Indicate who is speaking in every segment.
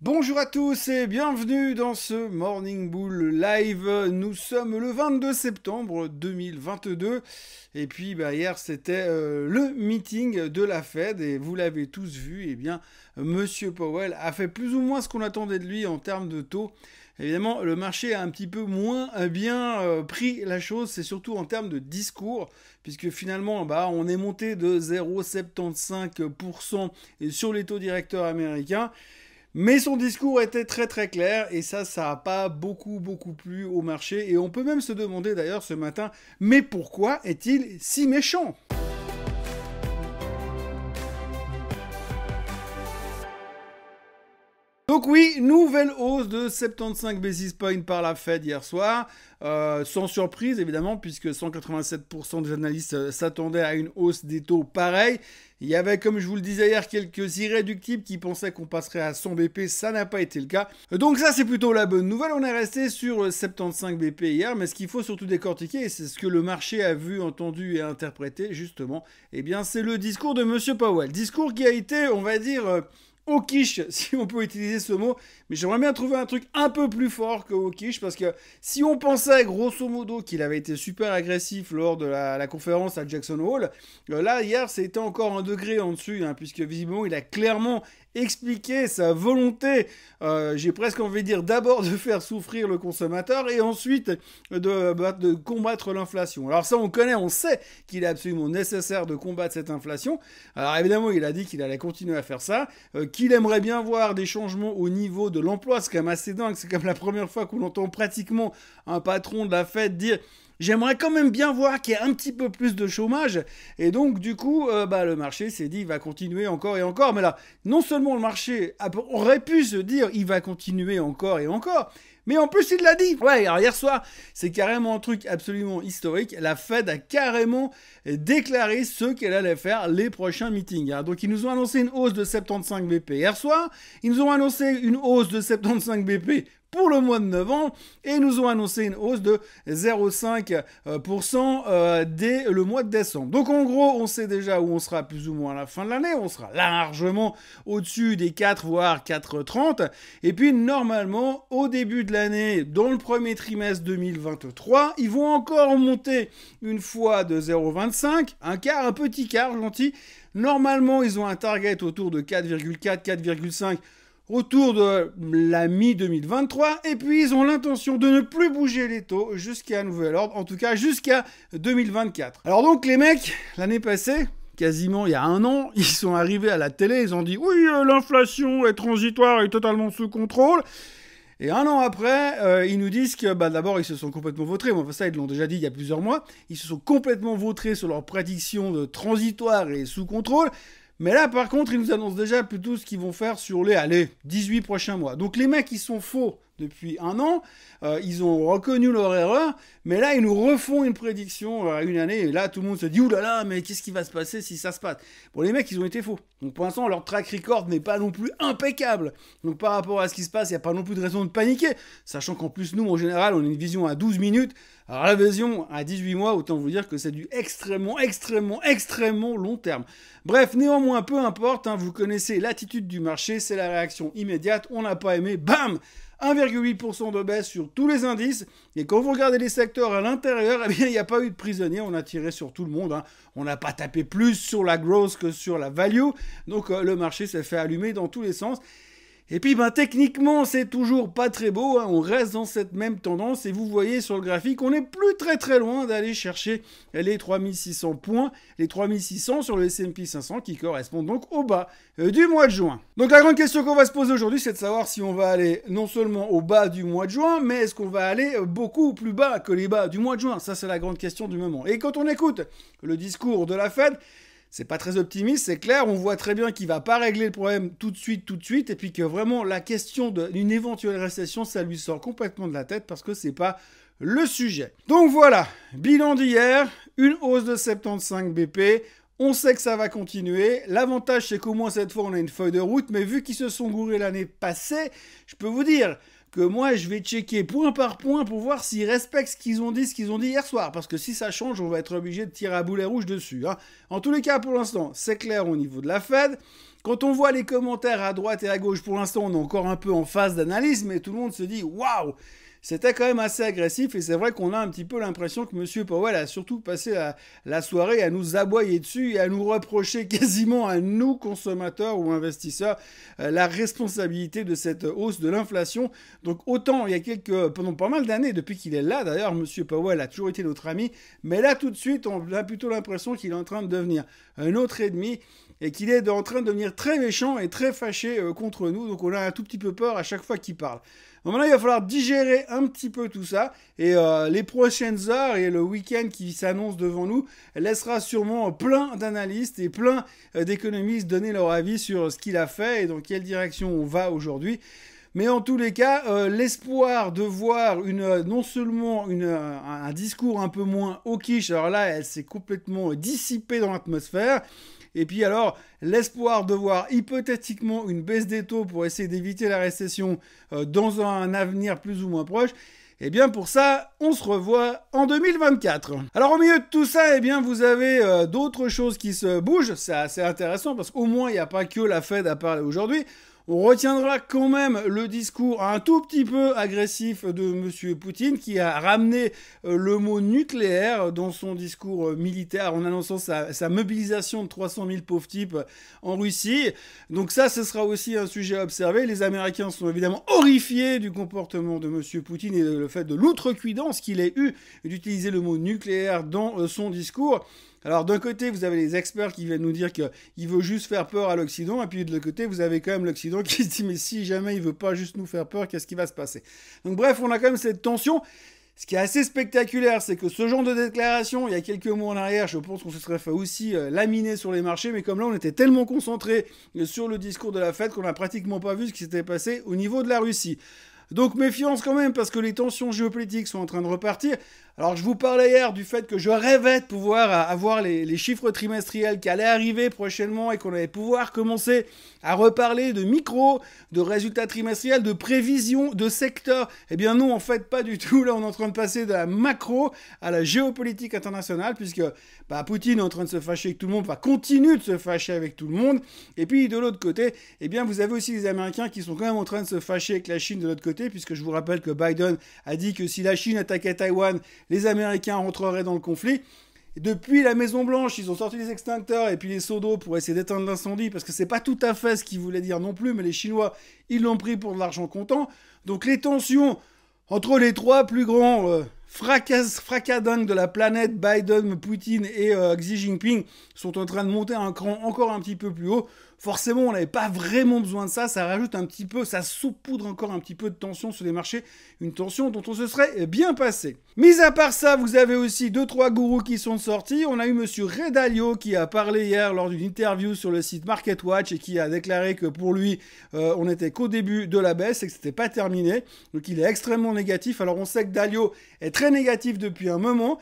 Speaker 1: Bonjour à tous et bienvenue dans ce Morning Bull Live. Nous sommes le 22 septembre 2022 et puis hier c'était le meeting de la Fed et vous l'avez tous vu, Monsieur Powell a fait plus ou moins ce qu'on attendait de lui en termes de taux. Évidemment, le marché a un petit peu moins bien pris la chose, c'est surtout en termes de discours, puisque finalement, on est monté de 0,75% sur les taux directeurs américains. Mais son discours était très très clair et ça n'a pas beaucoup plu au marché. Et on peut même se demander d'ailleurs ce matin, mais pourquoi est-il si méchant ? Donc oui, nouvelle hausse de 75 basis points par la Fed hier soir, sans surprise évidemment, puisque 187% des analystes s'attendaient à une hausse des taux pareille. Il y avait, comme je vous le disais hier, quelques irréductibles qui pensaient qu'on passerait à 100 BP, ça n'a pas été le cas. Donc ça c'est plutôt la bonne nouvelle, on est resté sur 75 BP hier, mais ce qu'il faut surtout décortiquer, et c'est ce que le marché a vu, entendu et interprété justement, c'est le discours de Monsieur Powell. Discours qui a été, on va dire... au quiche, si on peut utiliser ce mot, mais j'aimerais bien trouver un truc un peu plus fort que au quiche, parce que si on pensait grosso modo qu'il avait été super agressif lors de la conférence à Jackson Hole, là hier c'était encore un degré en dessus, puisque visiblement il a clairement expliqué sa volonté, j'ai presque envie de dire d'abord de faire souffrir le consommateur et ensuite de combattre l'inflation. Alors ça on connaît, on sait qu'il est absolument nécessaire de combattre cette inflation. Alors évidemment il a dit qu'il allait continuer à faire ça, qu'il aimerait bien voir des changements au niveau de l'emploi, c'est quand même assez dingue, c'est comme la première fois qu'on entend pratiquement un patron de la Fed dire j'aimerais quand même bien voir qu'il y ait un petit peu plus de chômage. Et donc, du coup, le marché s'est dit, il va continuer encore et encore. Mais là, non seulement le marché aurait pu se dire, il va continuer encore et encore, mais en plus, il l'a dit. Ouais, alors hier soir, c'est carrément un truc absolument historique. La Fed a carrément déclaré ce qu'elle allait faire les prochains meetings. Donc, ils nous ont annoncé une hausse de 75 BP hier soir. Ils nous ont annoncé une hausse de 75 BP pour le mois de novembre, et nous ont annoncé une hausse de 0,5% dès le mois de décembre. Donc en gros, on sait déjà où on sera plus ou moins à la fin de l'année, on sera largement au-dessus des 4, voire 4,30, et puis normalement, au début de l'année, dans le premier trimestre 2023, ils vont encore monter une fois de 0,25, un petit quart gentil. Normalement, ils ont un target autour de 4,4, 4,5 autour de la mi-2023, et puis ils ont l'intention de ne plus bouger les taux jusqu'à nouvel ordre, en tout cas jusqu'à 2024. Alors donc les mecs, l'année passée, quasiment il y a un an, ils sont arrivés à la télé, ils ont dit « Oui, l'inflation est transitoire et totalement sous contrôle ». Et un an après, ils nous disent que d'abord ils se sont complètement vautrés, ça ils l'ont déjà dit il y a plusieurs mois, ils se sont complètement vautrés sur leur prédiction de transitoire et sous contrôle. Mais là, par contre, ils nous annoncent déjà plutôt ce qu'ils vont faire sur les 18 prochains mois. Donc les mecs, ils sont faux depuis un an, ils ont reconnu leur erreur, mais là, ils nous refont une prédiction à une année, et là, tout le monde se dit « Ouh là là, mais qu'est-ce qui va se passer si ça se passe ?» Bon, les mecs, ils ont été faux. Donc pour l'instant, leur track record n'est pas non plus impeccable. Donc par rapport à ce qui se passe, il n'y a pas non plus de raison de paniquer, sachant qu'en plus, nous, en général, on a une vision à 12 minutes. Alors la vision à 18 mois, autant vous dire que c'est du extrêmement long terme. Bref, néanmoins, peu importe, vous connaissez l'attitude du marché, c'est la réaction immédiate, on n'a pas aimé, bam, 1,8% de baisse sur tous les indices, et quand vous regardez les secteurs à l'intérieur, il n'y a pas eu de prisonniers, on a tiré sur tout le monde, on n'a pas tapé plus sur la growth que sur la value, donc le marché s'est fait allumer dans tous les sens. Et puis techniquement c'est toujours pas très beau, on reste dans cette même tendance et vous voyez sur le graphique on n'est plus très loin d'aller chercher les 3600 points, les 3600 sur le S&P 500 qui correspondent donc au bas du mois de juin. Donc la grande question qu'on va se poser aujourd'hui c'est de savoir si on va aller non seulement au bas du mois de juin mais est-ce qu'on va aller beaucoup plus bas que les bas du mois de juin. Ça c'est la grande question du moment. Et quand on écoute le discours de la Fed, c'est pas très optimiste, c'est clair, on voit très bien qu'il va pas régler le problème tout de suite, et puis que vraiment la question d'une éventuelle récession, ça lui sort complètement de la tête parce que c'est pas le sujet. Donc voilà, bilan d'hier, une hausse de 75 BP, on sait que ça va continuer. L'avantage, c'est qu'au moins cette fois, on a une feuille de route, mais vu qu'ils se sont gourés l'année passée, je peux vous dire que moi, je vais checker point par point pour voir s'ils respectent ce qu'ils ont dit hier soir. Parce que si ça change, on va être obligé de tirer à boulet rouge dessus. En tous les cas, pour l'instant, c'est clair au niveau de la Fed. quand on voit les commentaires à droite et à gauche, pour l'instant, on est encore un peu en phase d'analyse, mais tout le monde se dit « Waouh !» C'était quand même assez agressif et c'est vrai qu'on a un petit peu l'impression que M. Powell a surtout passé la soirée à nous aboyer dessus et à nous reprocher quasiment à nous, consommateurs ou investisseurs, la responsabilité de cette hausse de l'inflation. Donc autant il y a pendant pas mal d'années, depuis qu'il est là d'ailleurs, M. Powell a toujours été notre ami, mais là tout de suite on a plutôt l'impression qu'il est en train de devenir un autre ennemi et qu'il est en train de devenir très méchant et très fâché contre nous. Donc on a un tout petit peu peur à chaque fois qu'il parle. Donc maintenant, il va falloir digérer un petit peu tout ça. Et les prochaines heures et le week-end qui s'annonce devant nous laissera sûrement plein d'analystes et plein d'économistes donner leur avis sur ce qu'il a fait et dans quelle direction on va aujourd'hui. Mais en tous les cas, l'espoir de voir non seulement un discours un peu moins hawkish, alors là, elle s'est complètement dissipée dans l'atmosphère. Et puis alors, l'espoir de voir hypothétiquement une baisse des taux pour essayer d'éviter la récession dans un avenir plus ou moins proche, eh bien pour ça, on se revoit en 2024. Alors au milieu de tout ça, eh bien vous avez d'autres choses qui se bougent. C'est assez intéressant parce qu'au moins il n'y a pas que la Fed à parler aujourd'hui. On retiendra quand même le discours un tout petit peu agressif de M. Poutine qui a ramené le mot nucléaire dans son discours militaire en annonçant sa mobilisation de 300 000 pauvres types en Russie. Donc ça, ce sera aussi un sujet à observer. Les Américains sont évidemment horrifiés du comportement de M. Poutine et le fait de l'outrecuidance qu'il ait eu d'utiliser le mot nucléaire dans son discours. Alors d'un côté, vous avez les experts qui viennent nous dire qu'il veut juste faire peur à l'Occident, et puis de l'autre côté, vous avez quand même l'Occident qui se dit mais si jamais il veut pas juste nous faire peur, qu'est-ce qui va se passer? Donc bref, on a quand même cette tension. Ce qui est assez spectaculaire, c'est que ce genre de déclaration, il y a quelques mois en arrière, je pense qu'on se serait fait aussi laminer sur les marchés, mais comme là, on était tellement concentré sur le discours de la Fed qu'on n'a pratiquement pas vu ce qui s'était passé au niveau de la Russie. Donc méfiance quand même parce que les tensions géopolitiques sont en train de repartir. Alors je vous parlais hier du fait que je rêvais de pouvoir avoir les chiffres trimestriels qui allaient arriver prochainement et qu'on allait pouvoir commencer à reparler de micro, de résultats trimestriels, de prévisions, de secteurs. Eh bien non, en fait pas du tout. Là on est en train de passer de la macro à la géopolitique internationale puisque Poutine est en train de se fâcher avec tout le monde, continue de se fâcher avec tout le monde. Et puis de l'autre côté, eh bien vous avez aussi les Américains qui sont quand même en train de se fâcher avec la Chine de l'autre côté puisque je vous rappelle que Biden a dit que si la Chine attaquait Taïwan, les Américains rentreraient dans le conflit. Et depuis la Maison-Blanche, ils ont sorti les extincteurs et puis les seaux d'eau pour essayer d'éteindre l'incendie, parce que c'est pas tout à fait ce qu'ils voulaient dire non plus, mais les Chinois, ils l'ont pris pour de l'argent comptant. Donc les tensions entre les trois plus grands fracadingues de la planète, Biden, Poutine et Xi Jinping, sont en train de monter un cran encore un petit peu plus haut. Forcément, on n'avait pas vraiment besoin de ça. Ça rajoute un petit peu, ça saupoudre encore un petit peu de tension sur les marchés. Une tension dont on se serait bien passé. Mis à part ça, vous avez aussi 2-3 gourous qui sont sortis. On a eu monsieur Ray Dalio qui a parlé hier lors d'une interview sur le site MarketWatch et qui a déclaré que pour lui, on n'était qu'au début de la baisse et que c'était pas terminé. Donc il est extrêmement négatif. Alors on sait que Dalio est très négatif depuis un moment.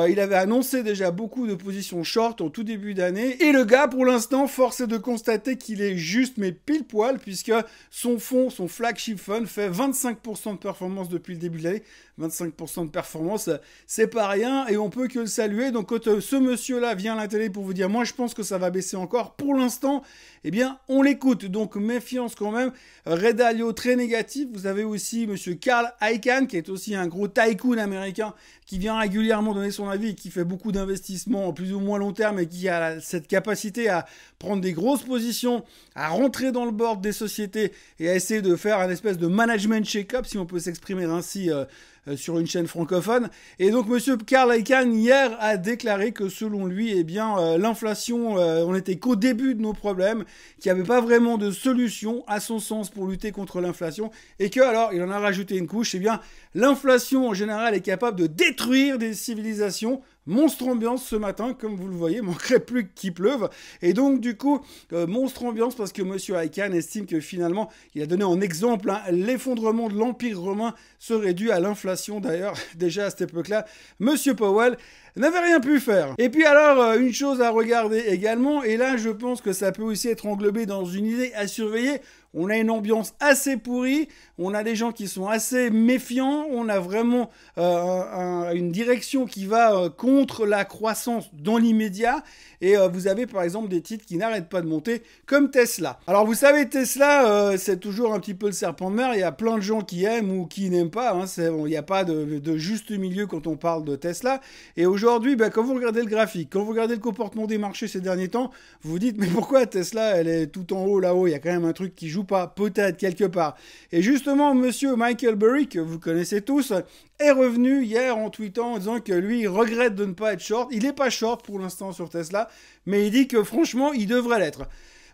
Speaker 1: Il avait annoncé déjà beaucoup de positions short au tout début d'année. Et le gars, pour l'instant, force est de constater qu'il est juste, mais pile poil, puisque son fonds, son flagship fund, fait 25% de performance depuis le début de l'année. 25% de performance, c'est pas rien, et on peut que le saluer. Donc quand ce monsieur-là vient à la télé pour vous dire « Moi, je pense que ça va baisser encore », pour l'instant, eh bien, on l'écoute. Donc méfiance quand même. Ray Dalio, très négatif. Vous avez aussi monsieur Carl Icahn, qui est aussi un gros tycoon américain, qui vient régulièrement donner son avis et qui fait beaucoup d'investissements plus ou moins long terme et qui a cette capacité à prendre des grosses positions, à rentrer dans le board des sociétés et à essayer de faire un espèce de management check-up, si on peut s'exprimer ainsi sur une chaîne francophone. Et donc monsieur Carl Icahn hier a déclaré que selon lui, eh bien l'inflation, on n'était qu'au début de nos problèmes, qu'il n'y avait pas vraiment de solution à son sens pour lutter contre l'inflation et que alors il en a rajouté une couche, eh bien l'inflation en général est capable de détruire des civilisations. Monstre ambiance ce matin, comme vous le voyez, manquerait plus qu'il pleuve. Et donc, du coup, monstre ambiance parce que monsieur Icahn estime que finalement, il a donné en exemple l'effondrement de l'Empire romain serait dû à l'inflation. D'ailleurs, déjà à cette époque-là, monsieur Powell n'avait rien pu faire. Et puis alors, une chose à regarder également, et là je pense que ça peut aussi être englobé dans une idée à surveiller, On a une ambiance assez pourrie, on a des gens qui sont assez méfiants, on a vraiment une direction qui va contre la croissance dans l'immédiat, et vous avez par exemple des titres qui n'arrêtent pas de monter, comme Tesla. Alors vous savez, Tesla, c'est toujours un petit peu le serpent de mer, il y a plein de gens qui aiment ou qui n'aiment pas, hein. Il n'y a pas de juste milieu quand on parle de Tesla, et aujourd'hui, quand vous regardez le graphique, quand vous regardez le comportement des marchés ces derniers temps, vous vous dites, mais pourquoi Tesla, elle est tout en haut là-haut, il y a quand même un truc qui joue pas, peut-être quelque part. Et justement, monsieur Michael Burry, que vous connaissez tous, est revenu hier en tweetant en disant que lui, il regrette de ne pas être short. Il n'est pas short pour l'instant sur Tesla, mais il dit que franchement, il devrait l'être.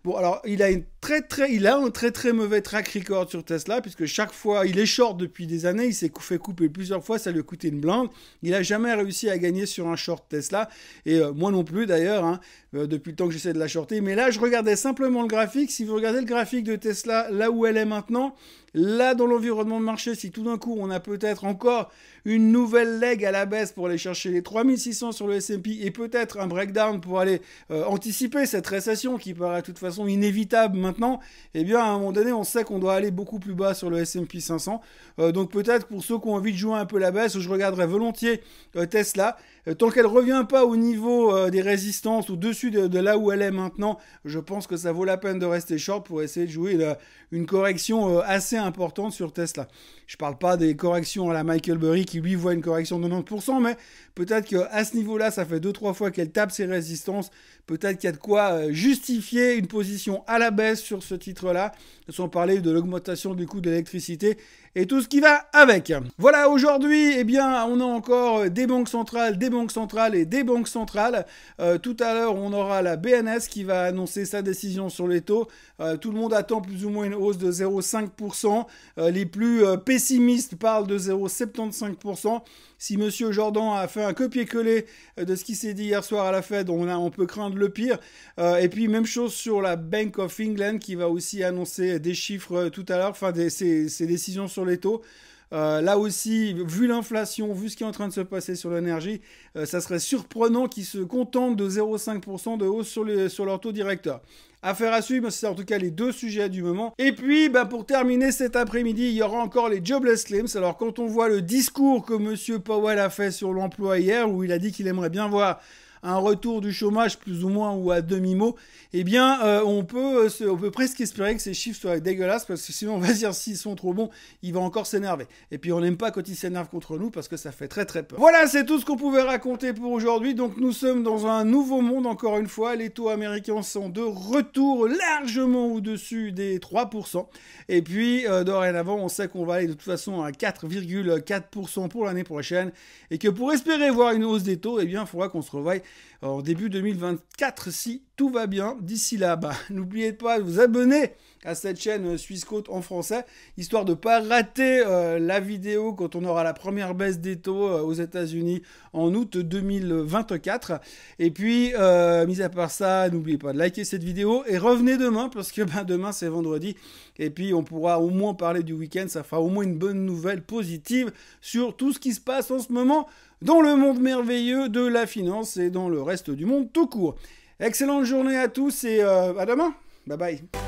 Speaker 1: Bon, alors, il a un très mauvais track record sur Tesla, puisque chaque fois, il est short depuis des années, il s'est fait couper plusieurs fois, ça lui a coûté une blinde. Il n'a jamais réussi à gagner sur un short Tesla, et moi non plus d'ailleurs, hein, depuis le temps que j'essaie de la shorter. Mais là, je regardais simplement le graphique. Si vous regardez le graphique de Tesla, là où elle est maintenant, là dans l'environnement de marché, si tout d'un coup, on a peut-être encore une nouvelle leg à la baisse pour aller chercher les 3600 sur le S&P et peut-être un breakdown pour aller anticiper cette récession qui paraît de toute façon inévitable maintenant, eh bien à un moment donné on sait qu'on doit aller beaucoup plus bas sur le S&P 500, donc peut-être pour ceux qui ont envie de jouer un peu la baisse, je regarderai volontiers Tesla, tant qu'elle revient pas au niveau des résistances au-dessus de là où elle est maintenant, je pense que ça vaut la peine de rester short pour essayer de jouer une correction assez importante sur Tesla. Je parle pas des corrections à la Michael Burry qui lui voit une correction de 90%, mais peut-être qu'à ce niveau-là, ça fait 2-3 fois qu'elle tape ses résistances. Peut-être qu'il y a de quoi justifier une position à la baisse sur ce titre-là, sans parler de l'augmentation du coût de l'électricité et tout ce qui va avec. Voilà, aujourd'hui, eh bien, on a encore des banques centrales et des banques centrales. Tout à l'heure, on aura la BNS qui va annoncer sa décision sur les taux. Tout le monde attend plus ou moins une hausse de 0,5%. Les plus pessimistes parlent de 0,75%. Si Monsieur Jordan a fait un copier-coller de ce qui s'est dit hier soir à la Fed, on peut craindre le pire. Et puis même chose sur la Bank of England qui va aussi annoncer des chiffres tout à l'heure, enfin ses décisions sur les taux. Là aussi, vu l'inflation, vu ce qui est en train de se passer sur l'énergie, ça serait surprenant qu'ils se contentent de 0,5% de hausse sur leur taux directeur. Affaire à suivre, c'est en tout cas les deux sujets du moment. Et puis, pour terminer cet après-midi, il y aura encore les jobless claims. Alors, quand on voit le discours que Monsieur Powell a fait sur l'emploi hier, où il a dit qu'il aimerait bien voir un retour du chômage plus ou moins ou à demi-mot, eh bien on peut presque espérer que ces chiffres soient dégueulasses, parce que sinon on va dire s'ils sont trop bons, il va encore s'énerver. Et puis on n'aime pas quand il s'énerve contre nous parce que ça fait très très peur. Voilà, c'est tout ce qu'on pouvait raconter pour aujourd'hui. Donc nous sommes dans un nouveau monde encore une fois. Les taux américains sont de retour largement au-dessus des 3%. Et puis dorénavant, on sait qu'on va aller de toute façon à 4,4% pour l'année prochaine. Et que pour espérer voir une hausse des taux, eh bien il faudra qu'on se revoie en début 2024 si tout va bien. D'ici là, n'oubliez pas de vous abonner à cette chaîne Suisse Côte en français, histoire de ne pas rater la vidéo quand on aura la première baisse des taux aux États-Unis en août 2024. Et puis, mis à part ça, n'oubliez pas de liker cette vidéo et revenez demain, parce que demain c'est vendredi. Et puis, on pourra au moins parler du week-end. Ça fera au moins une bonne nouvelle positive sur tout ce qui se passe en ce moment dans le monde merveilleux de la finance et dans le reste du monde tout court. Excellente journée à tous et à demain. Bye bye.